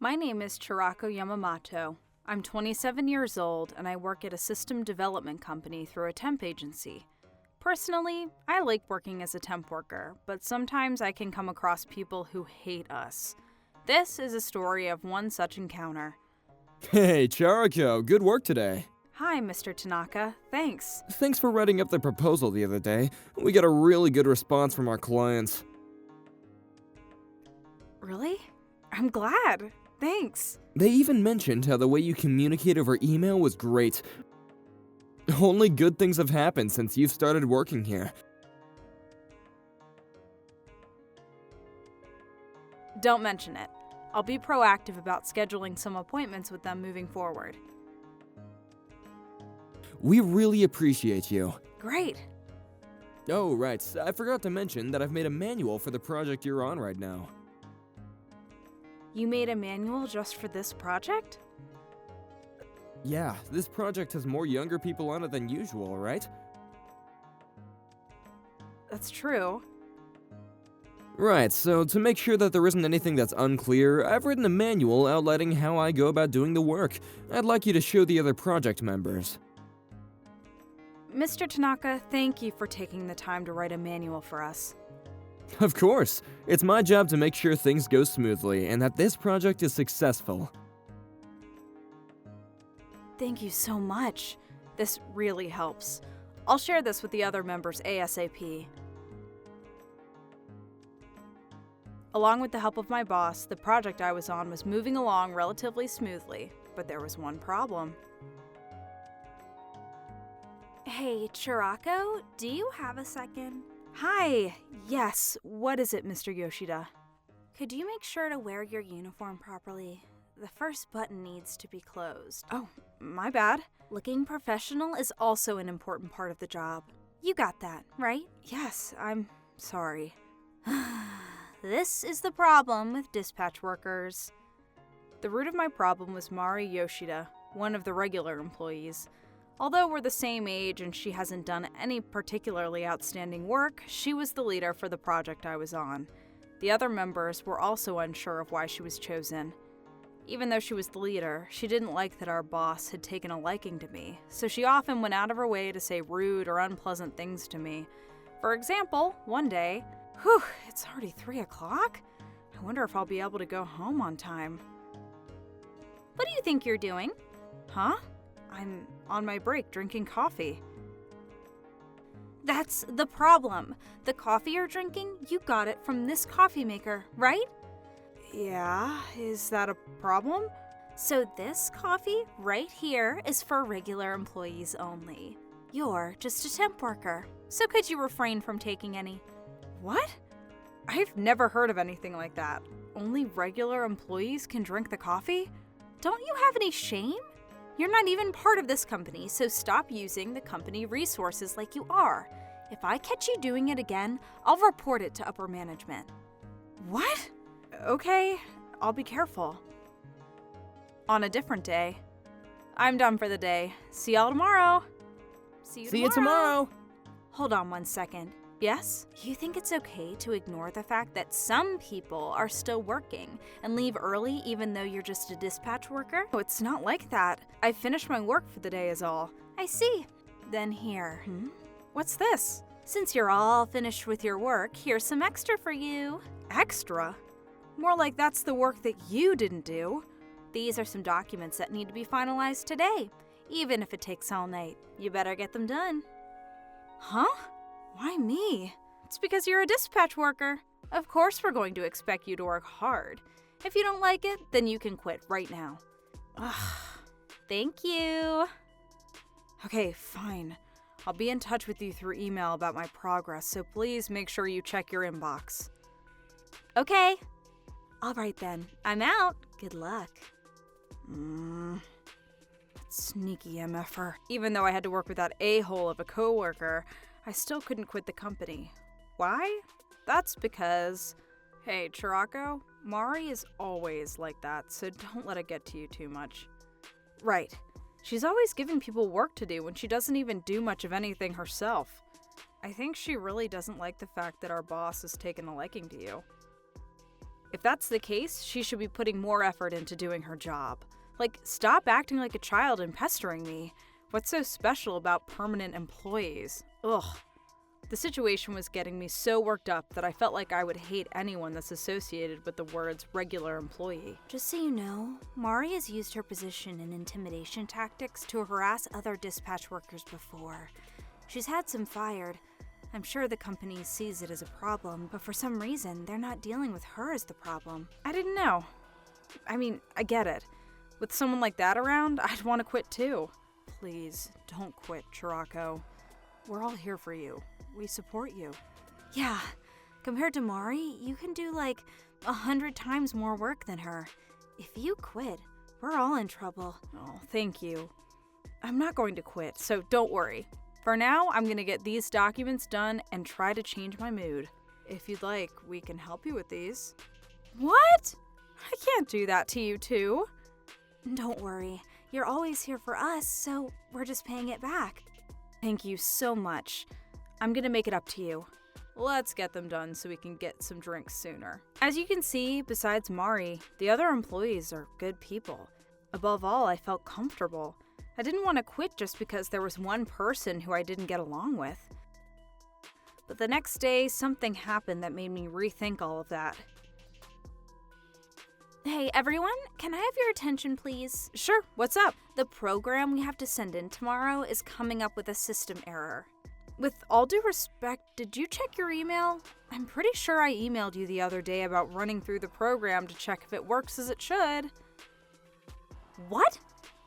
My name is Chirako Yamamoto. I'm 27 years old and I work at a system development company through a temp agency. Personally, I like working as a temp worker, but sometimes I can come across people who hate us. This is a story of one such encounter. Hey, Charako, good work today. Hi, Mr. Tanaka. Thanks. Thanks for writing up the proposal the other day. We got a really good response from our clients. Really? I'm glad. Thanks. They even mentioned how the way you communicate over email was great. Only good things have happened since you've started working here. Don't mention it. I'll be proactive about scheduling some appointments with them moving forward. We really appreciate you. Great. Oh, right, I forgot to mention that I've made a manual for the project you're on right now. You made a manual just for this project? Yeah, this project has more younger people on it than usual, right? That's true. Right, so to make sure that there isn't anything that's unclear, I've written a manual outlining how I go about doing the work. I'd like you to show the other project members. Mr. Tanaka, thank you for taking the time to write a manual for us. Of course, it's my job to make sure things go smoothly and that this project is successful. Thank you so much. This really helps. I'll share this with the other members ASAP. Along with the help of my boss, the project I was on was moving along relatively smoothly, but there was one problem. Hey, Chirako, do you have a second? Hi. Yes, what is it, Mr. Yoshida? Could you make sure to wear your uniform properly? The first button needs to be closed. Oh, my bad. Looking professional is also an important part of the job. You got that, right? Yes, I'm sorry. This is the problem with dispatch workers. The root of my problem was Mari Yoshida, one of the regular employees. Although we're the same age and she hasn't done any particularly outstanding work, she was the leader for the project I was on. The other members were also unsure of why she was chosen. Even though she was the leader, she didn't like that our boss had taken a liking to me, so she often went out of her way to say rude or unpleasant things to me. For example, one day, it's already 3 o'clock? I wonder if I'll be able to go home on time. What do you think you're doing? Huh? I'm on my break drinking coffee. That's the problem. The coffee you're drinking, you got it from this coffee maker, right? Yeah, is that a problem? So this coffee right here is for regular employees only. You're just a temp worker, so could you refrain from taking any? What? I've never heard of anything like that. Only regular employees can drink the coffee? Don't you have any shame? You're not even part of this company, so stop using the company resources like you are. If I catch you doing it again, I'll report it to upper management. What? Okay, I'll be careful. On a different day. I'm done for the day. See y'all tomorrow. See you tomorrow! Hold on one second. Yes? You think it's okay to ignore the fact that some people are still working and leave early even though you're just a dispatch worker? Oh, it's not like that. I finished my work for the day is all. I see. Then here. What's this? Since you're all finished with your work, here's some extra for you. Extra? More like that's the work that you didn't do. These are some documents that need to be finalized today, even if it takes all night. You better get them done. Huh? Why me? It's because you're a dispatch worker. Of course we're going to expect you to work hard. If you don't like it, then you can quit right now. Ugh. Thank you. Okay, fine. I'll be in touch with you through email about my progress, so please make sure you check your inbox. Okay. All right then. I'm out. Good luck. Sneaky MFer. Even though I had to work with that a-hole of a coworker, I still couldn't quit the company. Why? That's because... Hey, Chirako, Mari is always like that, so don't let it get to you too much. Right. She's always giving people work to do when she doesn't even do much of anything herself. I think she really doesn't like the fact that our boss has taken a liking to you. If that's the case, she should be putting more effort into doing her job. Like, stop acting like a child and pestering me. What's so special about permanent employees? Ugh. The situation was getting me so worked up that I felt like I would hate anyone that's associated with the words regular employee. Just so you know, Mari has used her position in intimidation tactics to harass other dispatch workers before. She's had some fired. I'm sure the company sees it as a problem, but for some reason, they're not dealing with her as the problem. I didn't know. I mean, I get it. With someone like that around, I'd want to quit too. Please, don't quit, Chirako. We're all here for you. We support you. Yeah, compared to Mari, you can do like 100 times more work than her. If you quit, we're all in trouble. Oh, thank you. I'm not going to quit, so don't worry. For now, I'm going to get these documents done and try to change my mood. If you'd like, we can help you with these. What? I can't do that to you two. Don't worry. You're always here for us, so we're just paying it back. Thank you so much. I'm going to make it up to you. Let's get them done so we can get some drinks sooner. As you can see, besides Mari, the other employees are good people. Above all, I felt comfortable. I didn't want to quit just because there was one person who I didn't get along with. But the next day, something happened that made me rethink all of that. Hey, everyone, can I have your attention, please? Sure, what's up? The program we have to send in tomorrow is coming up with a system error. With all due respect, did you check your email? I'm pretty sure I emailed you the other day about running through the program to check if it works as it should. What?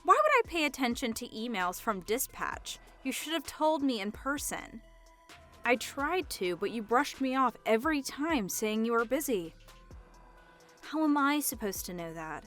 Why would I pay attention to emails from dispatch? You should have told me in person. I tried to, but you brushed me off every time saying you were busy. How am I supposed to know that?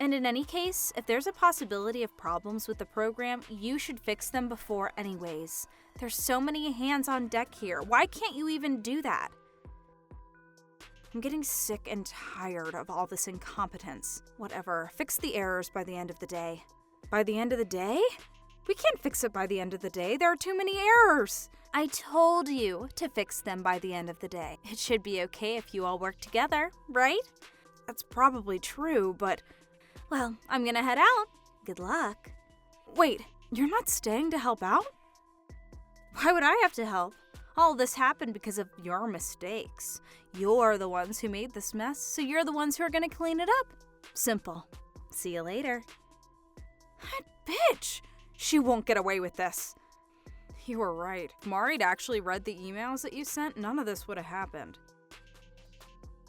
And in any case, if there's a possibility of problems with the program, you should fix them before anyways. There's so many hands on deck here. Why can't you even do that? I'm getting sick and tired of all this incompetence. Whatever, fix the errors by the end of the day. By the end of the day? We can't fix it by the end of the day. There are too many errors. I told you to fix them by the end of the day. It should be okay if you all work together, right? That's probably true, but... Well, I'm gonna head out. Good luck. Wait, you're not staying to help out? Why would I have to help? All this happened because of your mistakes. You're the ones who made this mess, so you're the ones who are gonna clean it up. Simple. See you later. That bitch! She won't get away with this. You were right. If Mari'd actually read the emails that you sent, none of this would have happened.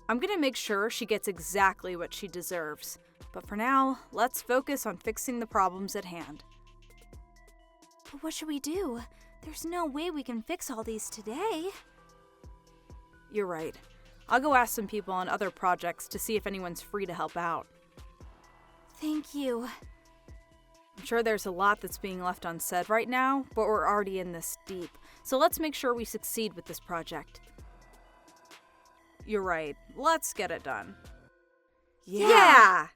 I'm gonna make sure she gets exactly what she deserves. But for now, let's focus on fixing the problems at hand. But what should we do? There's no way we can fix all these today. You're right. I'll go ask some people on other projects to see if anyone's free to help out. Thank you. I'm sure there's a lot that's being left unsaid right now, but we're already in this deep. So let's make sure we succeed with this project. You're right. Let's get it done. Yeah!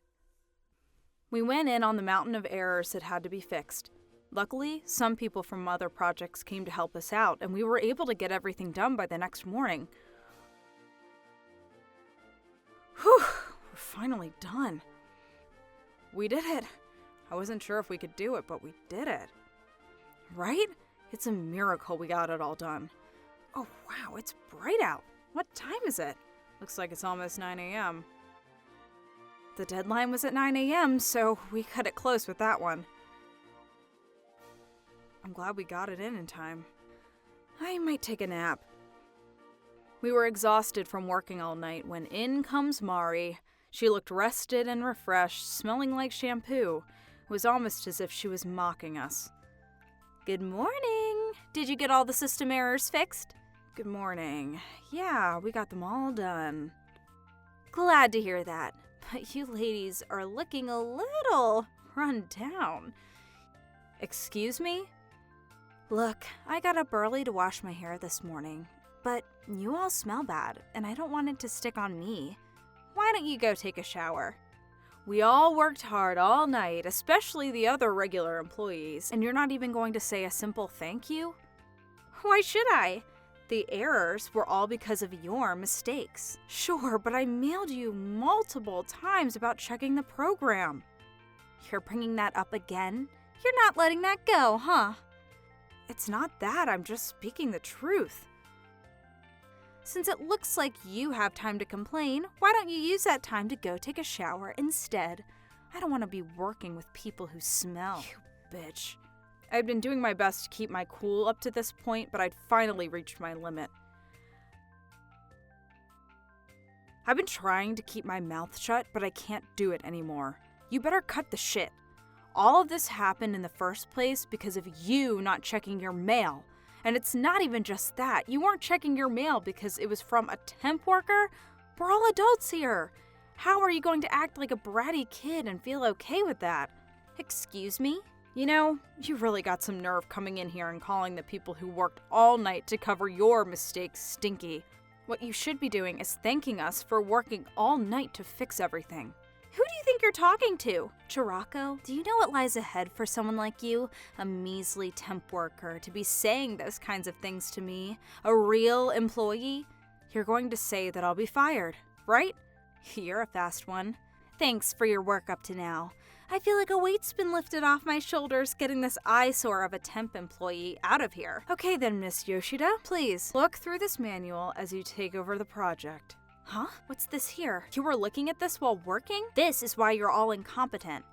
We went in on the mountain of errors that had to be fixed. Luckily, some people from other projects came to help us out, and we were able to get everything done by the next morning. Whew! We're finally done. We did it. I wasn't sure if we could do it, but we did it. Right? It's a miracle we got it all done. Oh, wow, it's bright out. What time is it? Looks like it's almost 9 a.m. The deadline was at 9 a.m., so we cut it close with that one. I'm glad we got it in time. I might take a nap. We were exhausted from working all night when in comes Mari. She looked rested and refreshed, smelling like shampoo. It was almost as if she was mocking us. Good morning. Did you get all the system errors fixed? Good morning. Yeah, we got them all done. Glad to hear that. But you ladies are looking a little run down. Excuse me? Look, I got up early to wash my hair this morning, but you all smell bad, and I don't want it to stick on me. Why don't you go take a shower? We all worked hard all night, especially the other regular employees, and you're not even going to say a simple thank you? Why should I? The errors were all because of your mistakes. Sure, but I mailed you multiple times about checking the program. You're bringing that up again? You're not letting that go, huh? It's not that, I'm just speaking the truth. Since it looks like you have time to complain, why don't you use that time to go take a shower instead? I don't want to be working with people who smell. You bitch. I'd been doing my best to keep my cool up to this point, but I'd finally reached my limit. I've been trying to keep my mouth shut, but I can't do it anymore. You better cut the shit. All of this happened in the first place because of you not checking your mail. And it's not even just that. You weren't checking your mail because it was from a temp worker? We're all adults here. How are you going to act like a bratty kid and feel okay with that? Excuse me? You know, you really got some nerve coming in here and calling the people who worked all night to cover your mistakes stinky. What you should be doing is thanking us for working all night to fix everything. Who do you think you're talking to? Chirocco, do you know what lies ahead for someone like you? A measly temp worker to be saying those kinds of things to me? A real employee? You're going to say that I'll be fired, right? You're a fast one. Thanks for your work up to now. I feel like a weight's been lifted off my shoulders getting this eyesore of a temp employee out of here. Okay then, Miss Yoshida, please look through this manual as you take over the project. Huh? What's this here? You were looking at this while working? This is why you're all incompetent.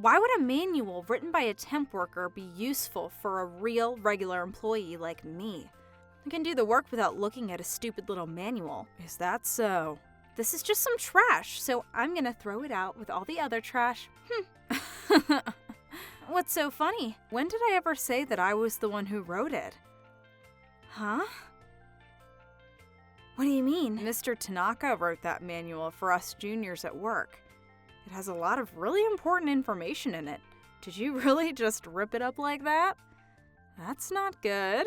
Why would a manual written by a temp worker be useful for a real, regular employee like me? I can do the work without looking at a stupid little manual. Is that so? This is just some trash, so I'm gonna throw it out with all the other trash. What's so funny? When did I ever say that I was the one who wrote it? Huh? What do you mean? Mr. Tanaka wrote that manual for us juniors at work. It has a lot of really important information in it. Did you really just rip it up like that? That's not good.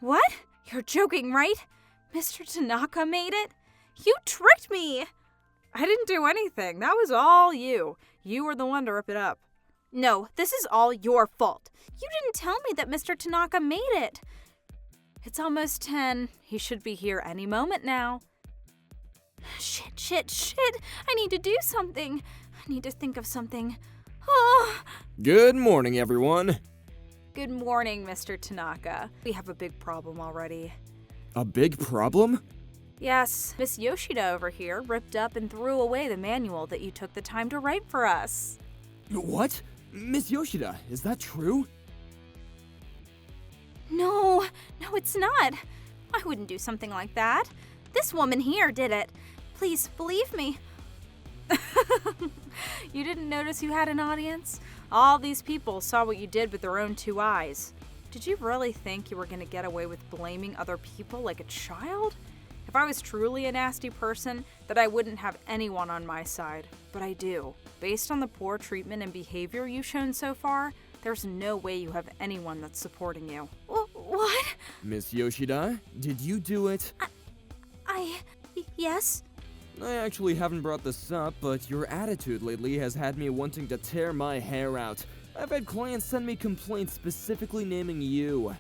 What? You're joking, right? Mr. Tanaka made it? You tricked me! I didn't do anything. That was all you. You were the one to rip it up. No, this is all your fault. You didn't tell me that Mr. Tanaka made it. It's almost 10. He should be here any moment now. Shit. I need to do something. I need to think of something. Oh. Good morning, everyone. Good morning, Mr. Tanaka. We have a big problem already. A big problem? Yes, Miss Yoshida over here ripped up and threw away the manual that you took the time to write for us. What? Miss Yoshida, is that true? No, it's not. I wouldn't do something like that. This woman here did it. Please, believe me. You didn't notice you had an audience? All these people saw what you did with their own 2 eyes. Did you really think you were going to get away with blaming other people like a child? If I was truly a nasty person, then I wouldn't have anyone on my side. But I do. Based on the poor treatment and behavior you've shown so far, there's no way you have anyone that's supporting you. What? Miss Yoshida, did you do it? Yes? I actually haven't brought this up, but your attitude lately has had me wanting to tear my hair out. I've had clients send me complaints specifically naming you.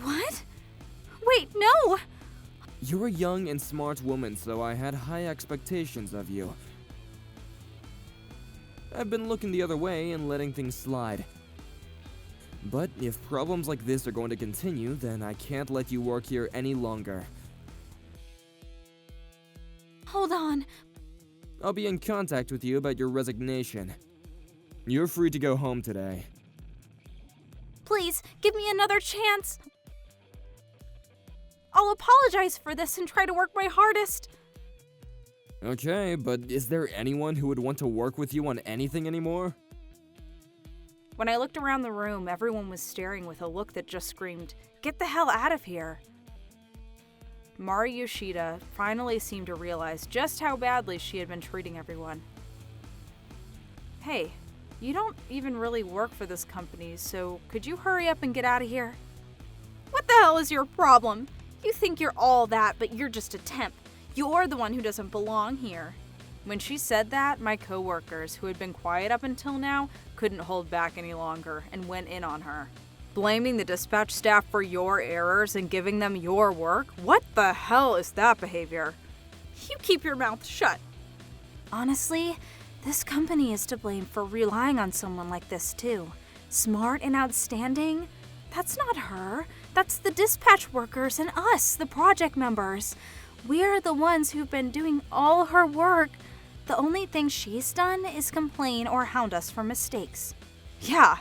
What? Wait, no! You're a young and smart woman, so I had high expectations of you. I've been looking the other way and letting things slide. But if problems like this are going to continue, then I can't let you work here any longer. Hold on. I'll be in contact with you about your resignation. You're free to go home today. Please, give me another chance. I'll apologize for this and try to work my hardest. Okay, but is there anyone who would want to work with you on anything anymore? When I looked around the room, everyone was staring with a look that just screamed, "Get the hell out of here!" Mari Yoshida finally seemed to realize just how badly she had been treating everyone. Hey, you don't even really work for this company, so could you hurry up and get out of here? What the hell is your problem? You think you're all that, but you're just a temp. You're the one who doesn't belong here. When she said that, my coworkers, who had been quiet up until now, couldn't hold back any longer and went in on her. Blaming the dispatch staff for your errors and giving them your work? What the hell is that behavior? You keep your mouth shut. Honestly, this company is to blame for relying on someone like this too. Smart and outstanding? That's not her. That's the dispatch workers and us, the project members. We're the ones who've been doing all her work. The only thing she's done is complain or hound us for mistakes. Yeah.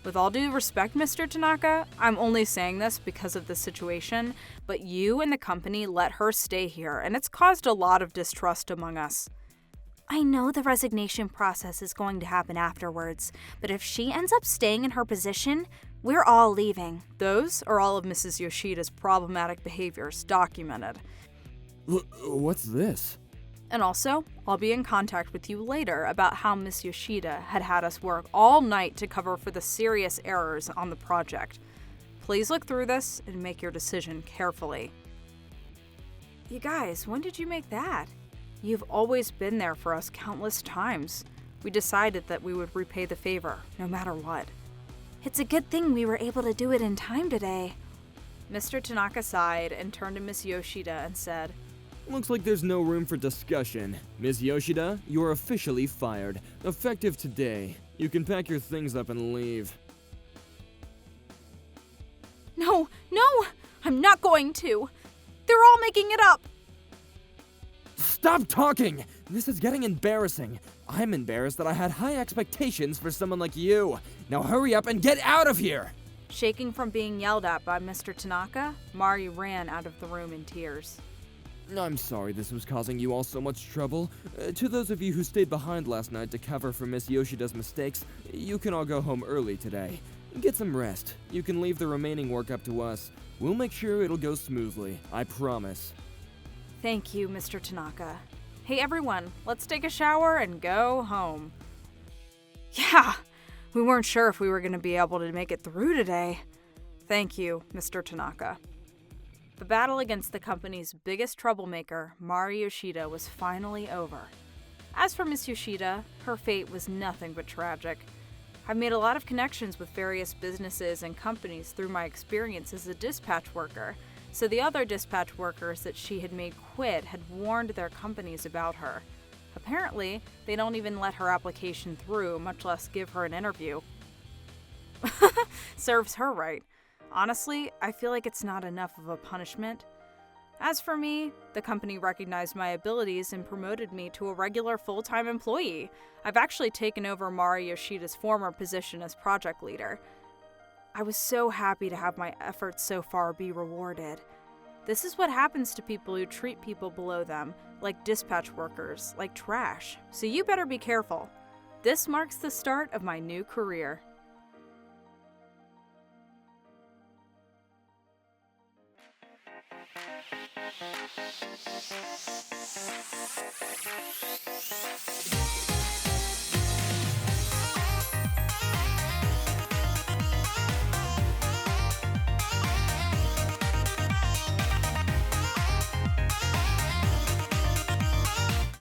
With all due respect, Mr. Tanaka, I'm only saying this because of the situation, but you and the company let her stay here, and it's caused a lot of distrust among us. I know the resignation process is going to happen afterwards, but if she ends up staying in her position, we're all leaving. Those are all of Mrs. Yoshida's problematic behaviors documented. What's this? And also, I'll be in contact with you later about how Miss Yoshida had us work all night to cover for the serious errors on the project. Please look through this and make your decision carefully. You guys, when did you make that? You've always been there for us countless times. We decided that we would repay the favor, no matter what. It's a good thing we were able to do it in time today. Mr. Tanaka sighed and turned to Miss Yoshida and said, Looks like there's no room for discussion. Ms. Yoshida, you're officially fired. Effective today. You can pack your things up and leave. No, I'm not going to. They're all making it up. Stop talking! This is getting embarrassing. I'm embarrassed that I had high expectations for someone like you. Now hurry up and get out of here! Shaking from being yelled at by Mr. Tanaka, Mari ran out of the room in tears. I'm sorry this was causing you all so much trouble. To those of you who stayed behind last night to cover for Miss Yoshida's mistakes, you can all go home early today. Get some rest. You can leave the remaining work up to us. We'll make sure it'll go smoothly, I promise. Thank you, Mr. Tanaka. Hey everyone, let's take a shower and go home. Yeah, we weren't sure if we were going to be able to make it through today. Thank you, Mr. Tanaka. The battle against the company's biggest troublemaker, Mari Yoshida, was finally over. As for Miss Yoshida, her fate was nothing but tragic. I've made a lot of connections with various businesses and companies through my experience as a dispatch worker, so the other dispatch workers that she had made quit had warned their companies about her. Apparently, they don't even let her application through, much less give her an interview. Serves her right. Honestly, I feel like it's not enough of a punishment. As for me, the company recognized my abilities and promoted me to a regular full-time employee. I've actually taken over Mari Yoshida's former position as project leader. I was so happy to have my efforts so far be rewarded. This is what happens to people who treat people below them, like dispatch workers, like trash. So you better be careful. This marks the start of my new career.